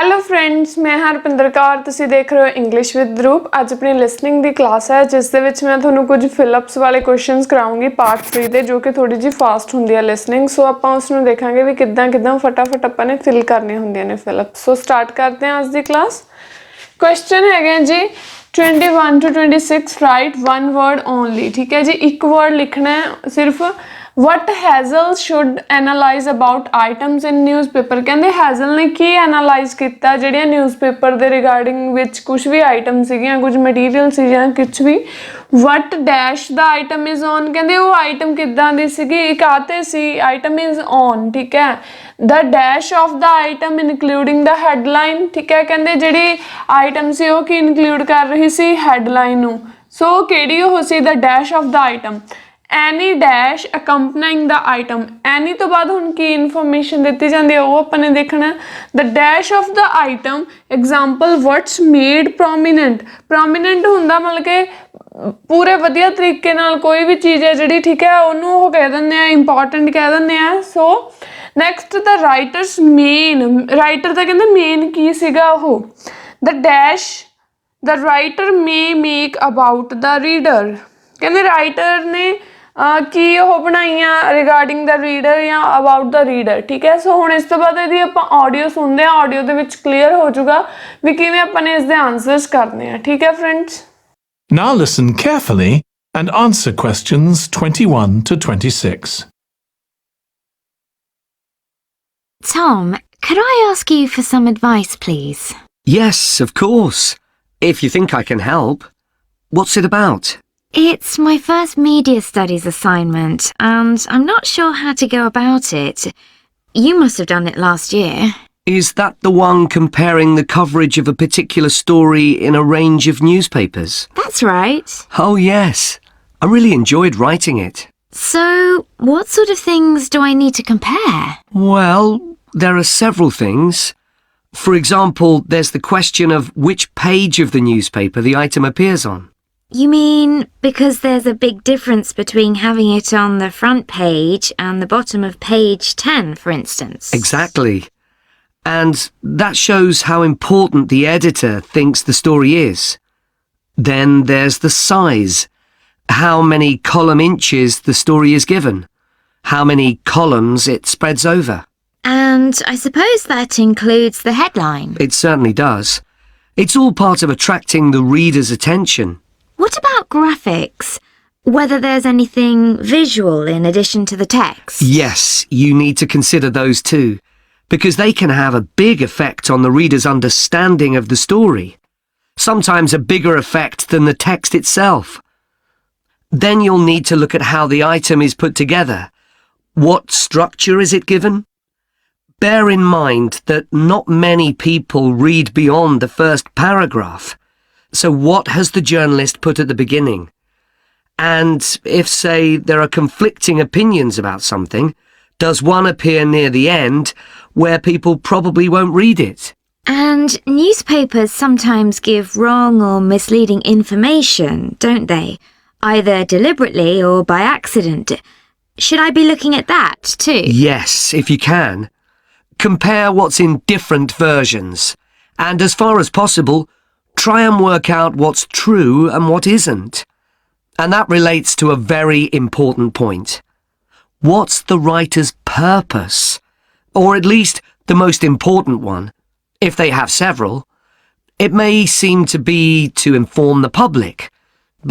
Hello friends, मैं हाँ रुपिंदर कौर। तुसीं देख रहे हो इंग्लिश विद रूप। अज अपनी लिसनिंग की क्लास है जिस दे विच मैं तुहानूं कुछ फिलअप्स वाले क्वेश्चंस कराऊंगी पार्ट 3 दे, जो कि थोड़ी जी फास्ट हुंदी है लिसनिंग। सो आपां उसनूं देखांगे भी किद्दां किद्दां फटाफट आपां ने फिल करने हुंदियां ने फिलअप्स। सो स्टार्ट करते हैं आज की क्लास। क्वेश्चन है जी 21 to 26 right one word only. ठीक है जी, एक वर्ड लिखना है सिर्फ। What hassle should analyse about items in newspaper. कहते हैज़ल ने की एनालाइज किया ਜਿਹੜੀਆਂ न्यूज़पेपर ਦੇ रिगार्डिंग विच कुछ भी आइटम ਸੀਗੀਆਂ, कुछ मटीरियल ਸੀ ਜਾਂ कुछ भी। What dash the item is on, कहते वो आइटम किद्दां दी सीगी, एक आते सी आइटम इज़ ऑन। ठीक है, the dash of the item including the headline. ठीक है, कहते जी आइटम से वो की इनकलूड कर रही सी हैडलाइन नूं। सो किहड़ी वो see the dash of the item. Any dash accompanying the item. Any तो बाद हुण की इनफॉर्मेशन दी जाती है वो अपने देखना। The dash of the item example what's made prominent. Prominent हुंदा मतलब कि पूरे वधिया तरीके नाल कोई भी चीज़ है जिहड़ी, ठीक है, उहनूं ओह कह दिंदे आ, इंपॉर्टेंट कह दिंदे आ। So next the writer's main. Writer दा कहंदे मेन की सीगा ओह। The dash the writer may make about the reader. कहंदे राइटर ने की वो बनाइया रिगार्डिंग द रीडर या अबाउट द रीडर। ठीक है, सो हुण इस तो बाद यदि आपां ऑडियो सुनते हैं, ऑडियो दे विच क्लीयर हो जाऊगा भी किवें आपां ने इसदे आंसर्स करने हैं। ठीक है friends, Now listen carefully and answer questions 21 to 26. Tom, could I ask you for some advice, please? Yes, of course. If you think I can help. What's it about? It's my first media studies assignment, and I'm not sure how to go about it. You must have done it last year. Is that the one comparing the coverage of a particular story in a range of newspapers? That's right. Oh, yes. I really enjoyed writing it. So, what sort of things do I need to compare? Well, there are several things. For example, there's the question of which page of the newspaper the item appears on. You mean because there's a big difference between having it on the front page and the bottom of page 10, for instance? Exactly. And that shows how important the editor thinks the story is. Then there's the size. How many column inches the story is given. How many columns it spreads over. And I suppose that includes the headline. It certainly does. It's all part of attracting the reader's attention. What about graphics? Whether there's anything visual in addition to the text? Yes, you need to consider those too, because they can have a big effect on the reader's understanding of the story. Sometimes a bigger effect than the text itself. Then you'll need to look at how the item is put together. What structure is it given? Bear in mind that not many people read beyond the first paragraph. So what has the journalist put at the beginning? And if, say, there are conflicting opinions about something, does one appear near the end where people probably won't read it? And newspapers sometimes give wrong or misleading information, don't they? Either deliberately or by accident. Should I be looking at that too? Yes, if you can. Compare what's in different versions. And as far as possible, try and work out what's true and what isn't. And that relates to a very important point. What's the writer's purpose? Or at least the most important one, if they have several. It may seem to be to inform the public,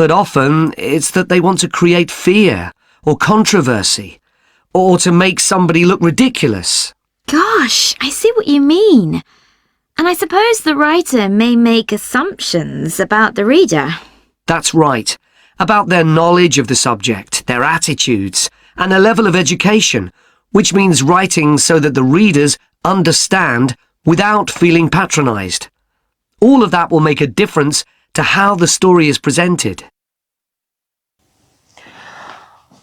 but often it's that they want to create fear or controversy, or to make somebody look ridiculous. Gosh, I see what you mean. And I suppose the writer may make assumptions about the reader. That's right. About their knowledge of the subject, their attitudes, and their level of education, which means writing so that the readers understand without feeling patronized. All of that will make a difference to how the story is presented.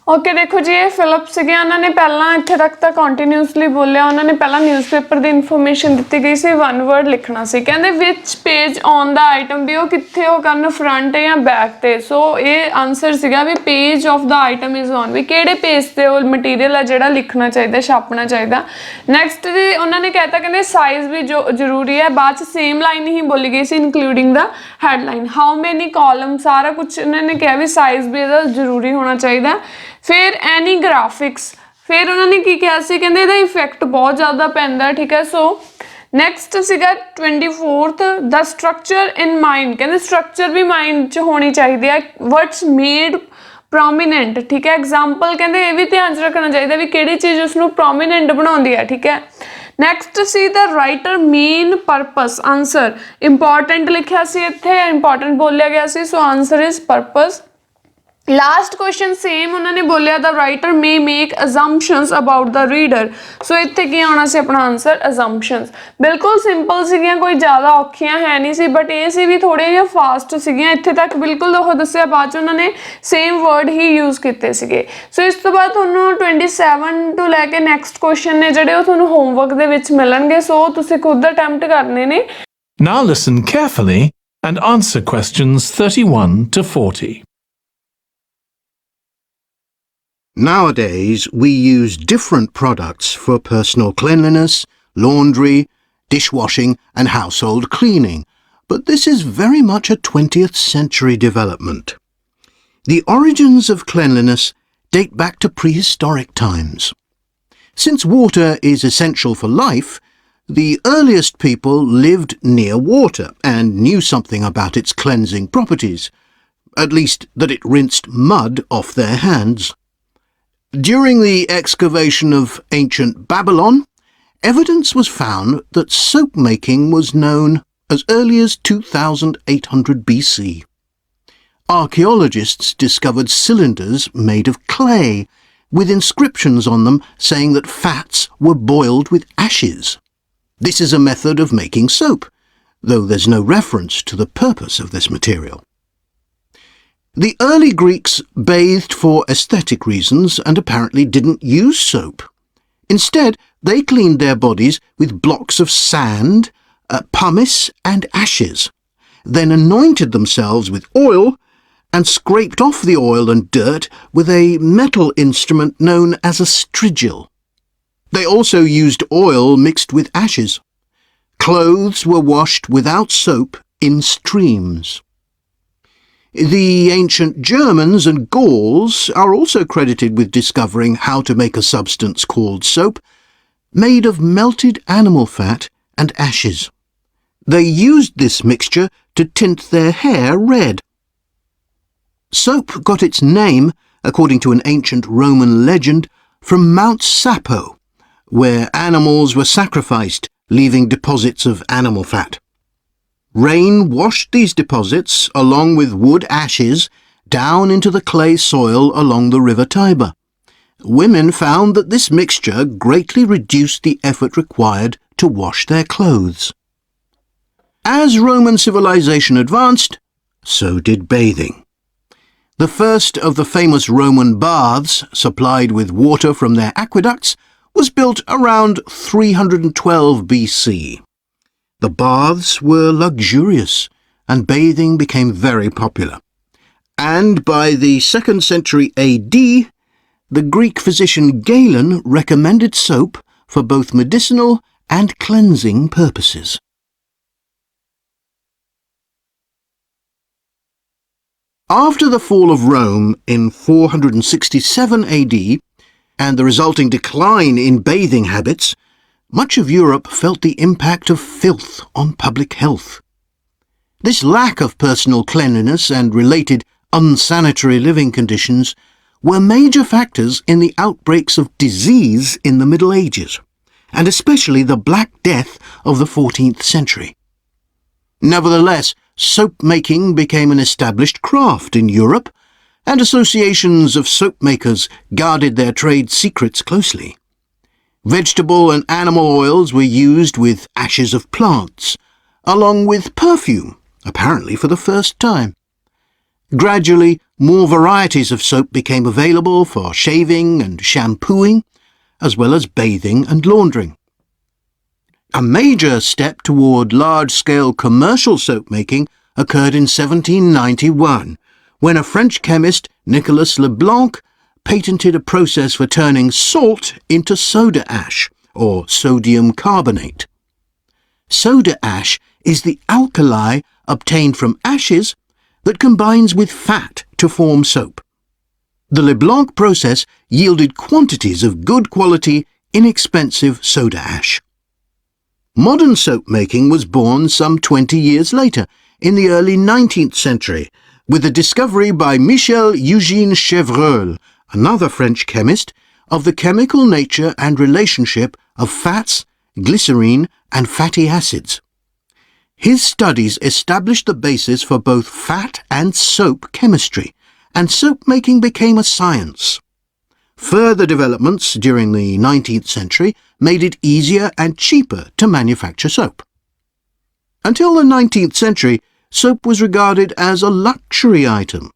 Okay ਦੇਖੋ ਜੀ ਇਹ Philip ਸੀਗੇ ਉਹਨਾਂ ਨੇ ਪਹਿਲਾਂ ਇੱਥੇ ਤੱਕ ਤਾਂ ਕੰਟੀਨਿਊਸਲੀ ਬੋਲਿਆ ਉਹਨਾਂ ਨੇ ਪਹਿਲਾਂ ਨਿਊਜ਼ਪੇਪਰ ਦੀ ਇਨਫੋਰਮੇਸ਼ਨ ਦਿੱਤੀ ਗਈ ਸੀ 1 ਵਰਡ ਲਿਖਣਾ ਸੀ ਕਹਿੰਦੇ ਵਿਚ ਪੇਜ ਔਨ ਦਾ ਆਈਟਮ ਵੀ ਉਹ ਕਿੱਥੇ ਉਹ ਕਰਨ ਫਰੰਟ ਜਾਂ ਬੈਕ ਤੇ ਸੋ ਇਹ ਆਨਸਰ ਸੀਗਾ ਵੀ page of the item is on ਵੀ ਕਿਹੜੇ ਪੇਜ ਤੇ ਉਹ ਮਟੀਰੀਅਲ ਆ ਜਿਹੜਾ ਲਿਖਣਾ ਚਾਹੀਦਾ ਛਾਪਣਾ ਚਾਹੀਦਾ ਨੈਕਸਟ ਜੀ ਉਹਨਾਂ ਨੇ ਕਹਿਤਾ ਕਹਿੰਦੇ ਸਾਈਜ਼ ਵੀ ਜੋ ਜ਼ਰੂਰੀ ਹੈ ਬਾਅਦ ਚ ਸੇਮ ਲਾਈਨ ਹੀ ਬੋਲੀ ਗਈ ਸੀ including the headline how many column ਸਾਰਾ ਕੁਝ ਉਹਨਾਂ ਨੇ ਕਿਹਾ ਵੀ ਸਾਈਜ਼ ਵੀ ਇਹਦਾ ਜ਼ਰੂਰੀ ਹੋਣਾ ਚਾਹੀਦਾ ਫਿਰ ਐਨੀ ਗ੍ਰਾਫਿਕਸ ਫਿਰ ਉਹਨਾਂ ਨੇ ਕੀ ਕਿਹਾ ਸੀ ਕਹਿੰਦੇ ਇਹਦਾ ਇਫੈਕਟ ਬਹੁਤ ਜ਼ਿਆਦਾ ਪੈਂਦਾ ਠੀਕ ਹੈ ਸੋ ਨੈਕਸਟ ਸੀਗਾ 24th ਦਾ ਸਟਰਕਚਰ ਇਨ ਮਾਈਂਡ ਕਹਿੰਦੇ ਸਟਰਕਚਰ ਵੀ ਮਾਈਂਡ 'ਚ ਹੋਣੀ ਚਾਹੀਦੀ ਹੈ ਵਟਸ ਮੇਡ ਪ੍ਰੋਮੀਨੈਂਟ ਠੀਕ ਹੈ ਐਗਜ਼ਾਮਪਲ ਕਹਿੰਦੇ ਇਹ ਵੀ ਧਿਆਨ 'ਚ ਰੱਖਣਾ ਚਾਹੀਦਾ ਵੀ ਕਿਹੜੀ ਚੀਜ਼ ਉਸਨੂੰ ਪ੍ਰੋਮੀਨੈਂਟ ਬਣਾਉਂਦੀ ਹੈ ਠੀਕ ਹੈ next C the writer main purpose answer important ਲਿਖਿਆ ਸੀ ਇੱਥੇ ਇੰਪੋਰਟੈਂਟ ਬੋਲਿਆ ਗਿਆ ਸੀ so answer is purpose last question same ਉਹਨਾਂ ਨੇ ਬੋਲਿਆ the writer may make assumptions about the reader so ਇੱਥੇ ਕੀ ਆਉਣਾ ਸੀ ਆਪਣਾ ਆਨਸਰ ਅਜ਼ੰਪਸ਼ਨਸ ਬਿਲਕੁਲ ਸਿੰਪਲ ਸੀਗੀਆਂ ਕੋਈ ਜ਼ਿਆਦਾ ਔਖੀਆਂ ਹੈ ਨਹੀਂ ਸੀ ਬਟ ਇਹ ਸੀ ਵੀ ਥੋੜੇ ਜਿਹਾ ਫਾਸਟ ਸੀਗੀਆਂ ਇੱਥੇ ਤੱਕ ਬਿਲਕੁਲ ਉਹ ਦੱਸਿਆ ਬਾਅਦ ਚ ਉਹਨਾਂ ਨੇ ਸੇਮ ਵਰਡ ਹੀ ਯੂਜ਼ ਕੀਤੇ ਸੀਗੇ ਸੋ ਇਸ ਤੋਂ ਬਾਅਦ ਤੁਹਾਨੂੰ 27 ਤੋਂ ਲੈ ਕੇ ਨੈਕਸਟ ਕੁਐਸਚਨ ਨੇ ਜਿਹੜੇ ਉਹ ਤੁਹਾਨੂੰ ਹੋਮਵਰਕ ਦੇ ਵਿੱਚ ਮਿਲਣਗੇ ਸੋ ਤੁਸੀਂ ਖੁਦ ਅਟੈਂਪਟ ਕਰਨੇ ਨੇ Now listen carefully and answer questions 31 to 40. Nowadays, we use different products for personal cleanliness, laundry, dishwashing and household cleaning, but this is very much a 20th century development. The origins of cleanliness date back to prehistoric times. Since water is essential for life, the earliest people lived near water and knew something about its cleansing properties, at least that it rinsed mud off their hands. During the excavation of ancient Babylon, evidence was found that soap making was known as early as 2800 BC. Archaeologists discovered cylinders made of clay, with inscriptions on them saying that fats were boiled with ashes. This is a method of making soap, though there's no reference to the purpose of this material. The early Greeks bathed for aesthetic reasons and apparently didn't use soap. Instead, they cleaned their bodies with blocks of sand, pumice and ashes, then anointed themselves with oil and scraped off the oil and dirt with a metal instrument known as a strigil. They also used oil mixed with ashes. Clothes were washed without soap in streams. The ancient Germans and Gauls are also credited with discovering how to make a substance called soap, made of melted animal fat and ashes. They used this mixture to tint their hair red. Soap got its name, according to an ancient Roman legend, from Mount Sapo, where animals were sacrificed, leaving deposits of animal fat. Rain washed these deposits, along with wood ashes, down into the clay soil along the river Tiber. Women found that this mixture greatly reduced the effort required to wash their clothes. As Roman civilization advanced, so did bathing. The first of the famous Roman baths, supplied with water from their aqueducts, was built around 312 BC. The baths were luxurious, and bathing became very popular. And by the 2nd century AD, the Greek physician Galen recommended soap for both medicinal and cleansing purposes. After the fall of Rome in 467 AD, and the resulting decline in bathing habits, much of Europe felt the impact of filth on public health. This lack of personal cleanliness and related unsanitary living conditions were major factors in the outbreaks of disease in the Middle Ages, and especially the Black Death of the 14th century. Nevertheless, soap making became an established craft in Europe, and associations of soap makers guarded their trade secrets closely. Vegetable and animal oils were used with ashes of plants, along with perfume, apparently for the first time. Gradually, more varieties of soap became available for shaving and shampooing, as well as bathing and laundering. A major step toward large-scale commercial soap making occurred in 1791, when a French chemist, Nicolas Leblanc, patented a process for turning salt into soda ash, or sodium carbonate. Soda ash is the alkali obtained from ashes that combines with fat to form soap. The Leblanc process yielded quantities of good quality, inexpensive soda ash. Modern soap making was born some 20 years later, in the early 19th century, with the discovery by Michel Eugène Chevreul, another French chemist, of the chemical nature and relationship of fats, glycerine, and fatty acids. His studies established the basis for both fat and soap chemistry, and soap making became a science. Further developments during the 19th century made it easier and cheaper to manufacture soap. Until the 19th century, soap was regarded as a luxury item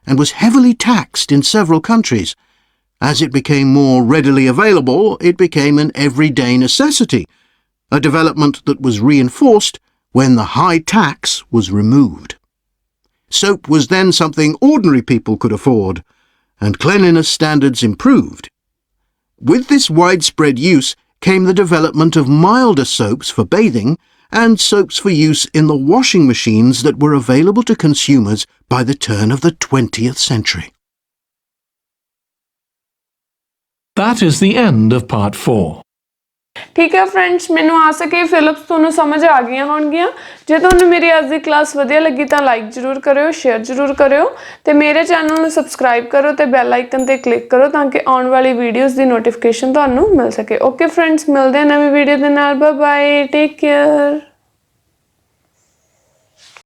and was heavily taxed in several countries. As it became more readily available, it became an everyday necessity, a development that was reinforced when the high tax was removed. Soap was then something ordinary people could afford, and cleanliness standards improved. With this widespread use came the development of milder soaps for bathing and soaps for use in the washing machines that were available to consumers by the turn of the 20th century. That is the end of part 4. ठीक है friends, ਮੈਨੂੰ ਆਸ ਹੈ ਕਿ Philips ਤੁਹਾਨੂੰ ਸਮਝ ਆ ਗਈਆਂ ਹੋਣਗੀਆਂ। ਜੇ ਤੁਹਾਨੂੰ ਮੇਰੀ ਅੱਜ ਦੀ ਕਲਾਸ ਵਧੀਆ ਲੱਗੀ ਤਾਂ ਲਾਈਕ ਜ਼ਰੂਰ ਕਰਿਓ, ਸ਼ੇਅਰ ਜ਼ਰੂਰ ਕਰਿਓ ਤੇ ਮੇਰੇ ਚੈਨਲ ਨੂੰ ਸਬਸਕ੍ਰਾਈਬ ਕਰੋ ਤੇ ਬੈਲ ਆਈਕਨ ਤੇ ਕਲਿੱਕ ਕਰੋ ਤਾਂ ਕਿ ਆਉਣ ਵਾਲੀ ਵੀਡੀਓਜ਼ ਦੀ ਨੋਟੀਫਿਕੇਸ਼ਨ ਤੁਹਾਨੂੰ ਮਿਲ ਸਕੇ। ਓਕੇ ਫਰੈਂਡਸ, ਮਿਲਦੇ ਹਾਂ ਨਵੀਂ ਵੀਡੀਓ ਦੇ ਨਾਲ। Bye bye, take care.